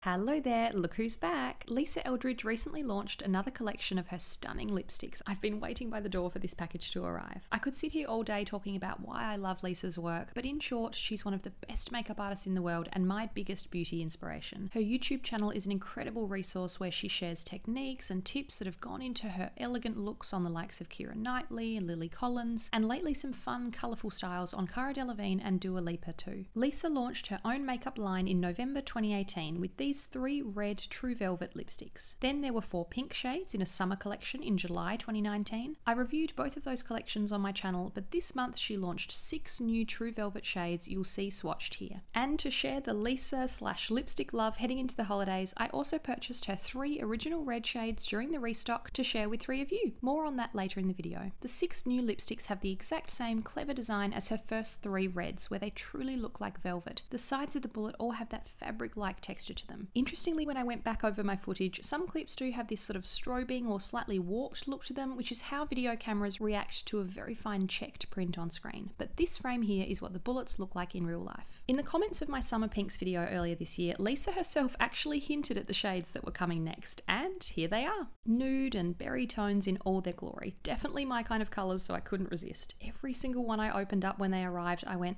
Hello there, look who's back! Lisa Eldridge recently launched another collection of her stunning lipsticks. I've been waiting by the door for this package to arrive. I could sit here all day talking about why I love Lisa's work, but in short, she's one of the best makeup artists in the world and my biggest beauty inspiration. Her YouTube channel is an incredible resource where she shares techniques and tips that have gone into her elegant looks on the likes of Keira Knightley and Lily Collins, and lately some fun, colourful styles on Cara Delevingne and Dua Lipa too. Lisa launched her own makeup line in November 2018 with these 3 red True Velvet lipsticks. Then there were 4 pink shades in a summer collection in July 2019. I reviewed both of those collections on my channel, but this month she launched 6 new True Velvet shades you'll see swatched here. And to share the Lisa/lipstick love heading into the holidays, I also purchased her 3 original red shades during the restock to share with 3 of you. More on that later in the video. The 6 new lipsticks have the exact same clever design as her first 3 reds, where they truly look like velvet. The sides of the bullet all have that fabric-like texture to them. Interestingly, when I went back over my footage, some clips do have this sort of strobing or slightly warped look to them, which is how video cameras react to a very fine checked print on screen. But this frame here is what the bullets look like in real life. In the comments of my Summer Pinks video earlier this year, Lisa herself actually hinted at the shades that were coming next, and here they are. Nude and berry tones in all their glory. Definitely my kind of colours, so I couldn't resist. Every single one I opened up when they arrived, I went,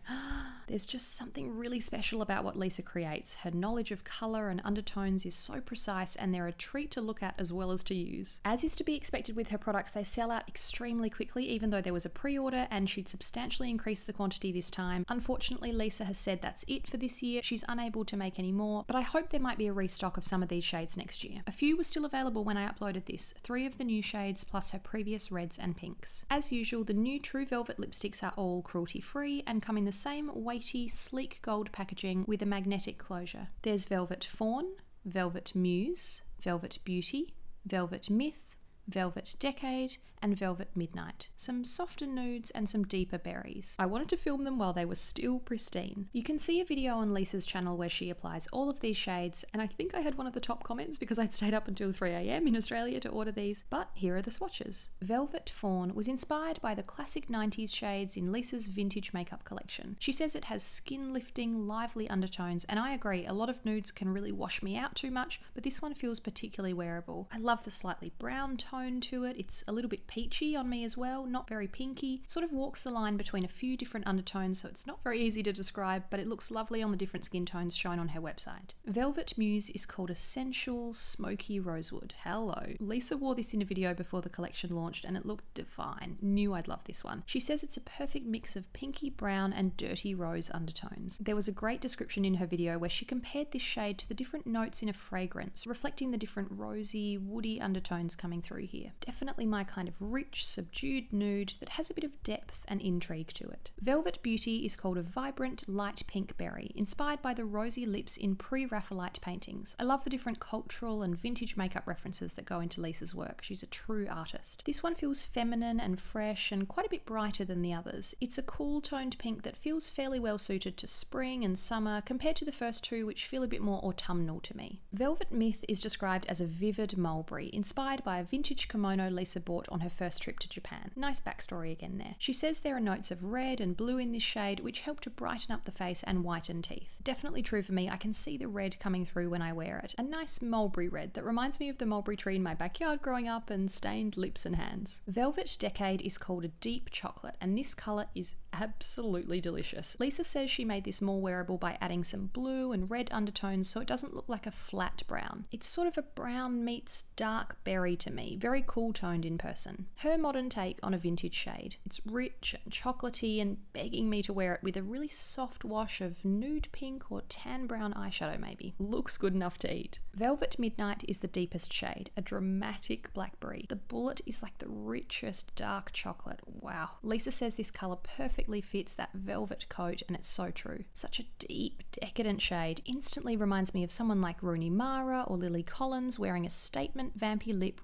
there's just something really special about what Lisa creates. Her knowledge of colour and undertones is so precise, and they're a treat to look at as well as to use. As is to be expected with her products, they sell out extremely quickly, even though there was a pre-order and she'd substantially increased the quantity this time. Unfortunately, Lisa has said that's it for this year. She's unable to make any more, but I hope there might be a restock of some of these shades next year. A few were still available when I uploaded this, 3 of the new shades plus her previous reds and pinks. As usual, the new True Velvet lipsticks are all cruelty-free and come in the same weighty, sleek gold packaging with a magnetic closure. There's Velvet Fawn, Velvet Muse, Velvet Beauty, Velvet Myth, Velvet Decade, and Velvet Midnight. Some softer nudes and some deeper berries. I wanted to film them while they were still pristine. You can see a video on Lisa's channel where she applies all of these shades, and I think I had one of the top comments because I'd stayed up until 3 AM in Australia to order these, but here are the swatches. Velvet Fawn was inspired by the classic 90s shades in Lisa's vintage makeup collection. She says it has skin-lifting, lively undertones, and I agree, a lot of nudes can really wash me out too much, but this one feels particularly wearable. I love the slightly brown tone to it. It's a little bit peachy on me as well, not very pinky. Sort of walks the line between a few different undertones, so it's not very easy to describe, but it looks lovely on the different skin tones shown on her website. Velvet Muse is called a sensual, smoky rosewood. Hello. Lisa wore this in a video before the collection launched and it looked divine. Knew I'd love this one. She says it's a perfect mix of pinky brown and dirty rose undertones. There was a great description in her video where she compared this shade to the different notes in a fragrance, reflecting the different rosy, woody undertones coming through here. Definitely my kind of rich, subdued nude that has a bit of depth and intrigue to it. Velvet Beauty is called a vibrant, light pink berry, inspired by the rosy lips in pre-Raphaelite paintings. I love the different cultural and vintage makeup references that go into Lisa's work. She's a true artist. This one feels feminine and fresh and quite a bit brighter than the others. It's a cool toned pink that feels fairly well suited to spring and summer compared to the first 2, which feel a bit more autumnal to me. Velvet Myth is described as a vivid mulberry, inspired by a vintage kimono Lisa bought on her first trip to Japan. Nice backstory again there. She says there are notes of red and blue in this shade which help to brighten up the face and whiten teeth. Definitely true for me. I can see the red coming through when I wear it. A nice mulberry red that reminds me of the mulberry tree in my backyard growing up and stained lips and hands. Velvet Decade is called a deep chocolate, and this colour is absolutely delicious. Lisa says she made this more wearable by adding some blue and red undertones so it doesn't look like a flat brown. It's sort of a brown meets dark berry to me, very cool toned in person. Her modern take on a vintage shade. It's rich and chocolatey and begging me to wear it with a really soft wash of nude pink or tan brown eyeshadow maybe. Looks good enough to eat. Velvet Midnight is the deepest shade, a dramatic blackberry. The bullet is like the richest dark chocolate. Wow. Lisa says this colour perfectly fits that velvet coat, and it's so true. Such a deep, decadent shade. Instantly reminds me of someone like Rooney Mara or Lily Collins wearing a statement vampy lip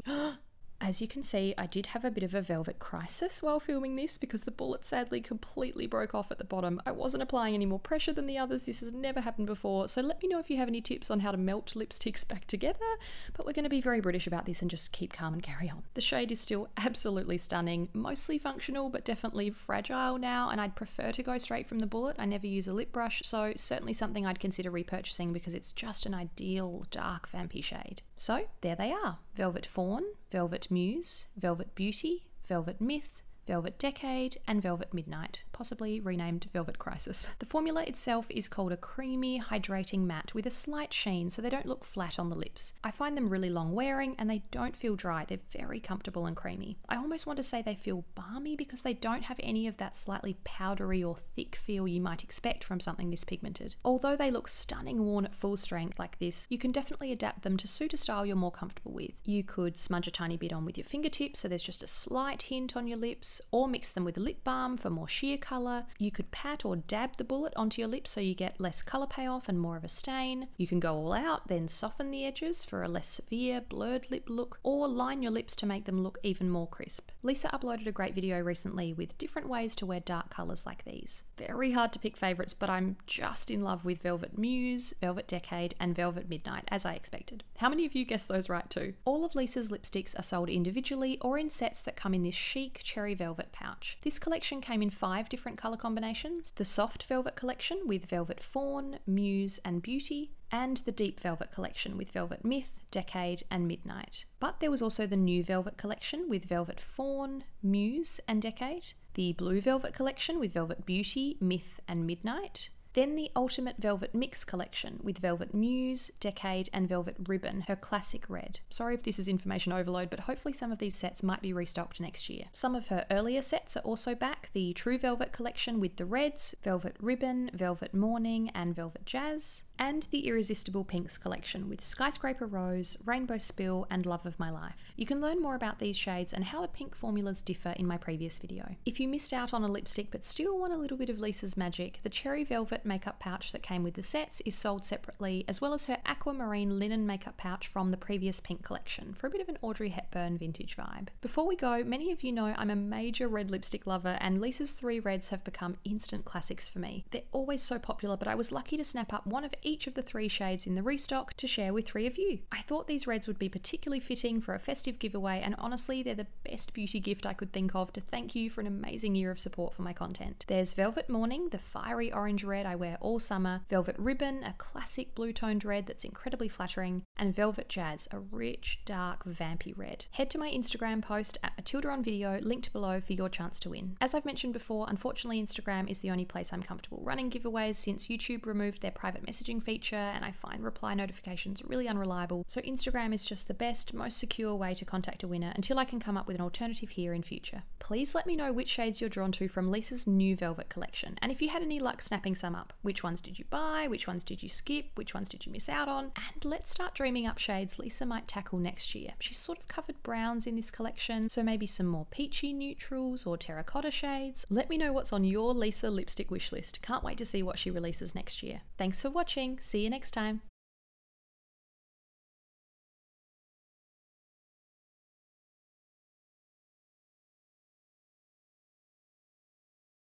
As you can see, I did have a bit of a velvet crisis while filming this because the bullet sadly completely broke off at the bottom. I wasn't applying any more pressure than the others. This has never happened before, so let me know if you have any tips on how to melt lipsticks back together, but we're going to be very British about this and just keep calm and carry on. The shade is still absolutely stunning, mostly functional but definitely fragile now, and I'd prefer to go straight from the bullet. I never use a lip brush, so certainly something I'd consider repurchasing because it's just an ideal dark vampy shade. So there they are: Velvet Fawn, Velvet Muse, Velvet Beauty, Velvet Myth, Velvet Decade, and Velvet Midnight, possibly renamed Velvet Crisis. The formula itself is called a creamy, hydrating matte with a slight sheen so they don't look flat on the lips. I find them really long wearing and they don't feel dry. They're very comfortable and creamy. I almost want to say they feel balmy because they don't have any of that slightly powdery or thick feel you might expect from something this pigmented. Although they look stunning worn at full strength like this, you can definitely adapt them to suit a style you're more comfortable with. You could smudge a tiny bit on with your fingertips so there's just a slight hint on your lips, or mix them with lip balm for more sheer colour. You could pat or dab the bullet onto your lips so you get less colour payoff and more of a stain. You can go all out, then soften the edges for a less severe, blurred lip look, or line your lips to make them look even more crisp. Lisa uploaded a great video recently with different ways to wear dark colours like these. Very hard to pick favourites, but I'm just in love with Velvet Muse, Velvet Decade, and Velvet Midnight, as I expected. How many of you guessed those right too? All of Lisa's lipsticks are sold individually or in sets that come in this chic cherry velvet pouch. This collection came in 5 different colour combinations: the soft velvet collection with Velvet Fawn, Muse and Beauty, and the deep velvet collection with Velvet Myth, Decade and Midnight. But there was also the new velvet collection with Velvet Fawn, Muse and Decade, the blue velvet collection with Velvet Beauty, Myth and Midnight, then the Ultimate Velvet Mix collection with Velvet Muse, Decade and Velvet Ribbon, her classic red. Sorry if this is information overload, but hopefully some of these sets might be restocked next year. Some of her earlier sets are also back: the True Velvet collection with the reds, Velvet Ribbon, Velvet Morning and Velvet Jazz, and the Irresistible Pinks collection with Skyscraper Rose, Rainbow Spill and Love of My Life. You can learn more about these shades and how the pink formulas differ in my previous video. If you missed out on a lipstick but still want a little bit of Lisa's magic, the Cherry Velvet makeup pouch that came with the sets is sold separately, as well as her aquamarine linen makeup pouch from the previous pink collection for a bit of an Audrey Hepburn vintage vibe. Before we go, many of you know I'm a major red lipstick lover, and Lisa's 3 reds have become instant classics for me. They're always so popular, but I was lucky to snap up one of each of the 3 shades in the restock to share with 3 of you. I thought these reds would be particularly fitting for a festive giveaway, and honestly they're the best beauty gift I could think of to thank you for an amazing year of support for my content. There's Velvet Morning, the fiery orange red I wear all summer, Velvet Ribbon, a classic blue toned red that's incredibly flattering, and Velvet Jazz, a rich, dark, vampy red. Head to my Instagram post at Matilda on Video, linked below, for your chance to win. As I've mentioned before, unfortunately Instagram is the only place I'm comfortable running giveaways since YouTube removed their private messaging feature, and I find reply notifications really unreliable, so Instagram is just the best, most secure way to contact a winner until I can come up with an alternative here in future. Please let me know which shades you're drawn to from Lisa's new Velvet collection, and if you had any luck snapping some up. Which ones did you buy? Which ones did you skip? Which ones did you miss out on? And let's start dreaming up shades Lisa might tackle next year. She's sort of covered browns in this collection, so maybe some more peachy neutrals or terracotta shades. Let me know what's on your Lisa lipstick wishlist. Can't wait to see what she releases next year. Thanks for watching. See you next time.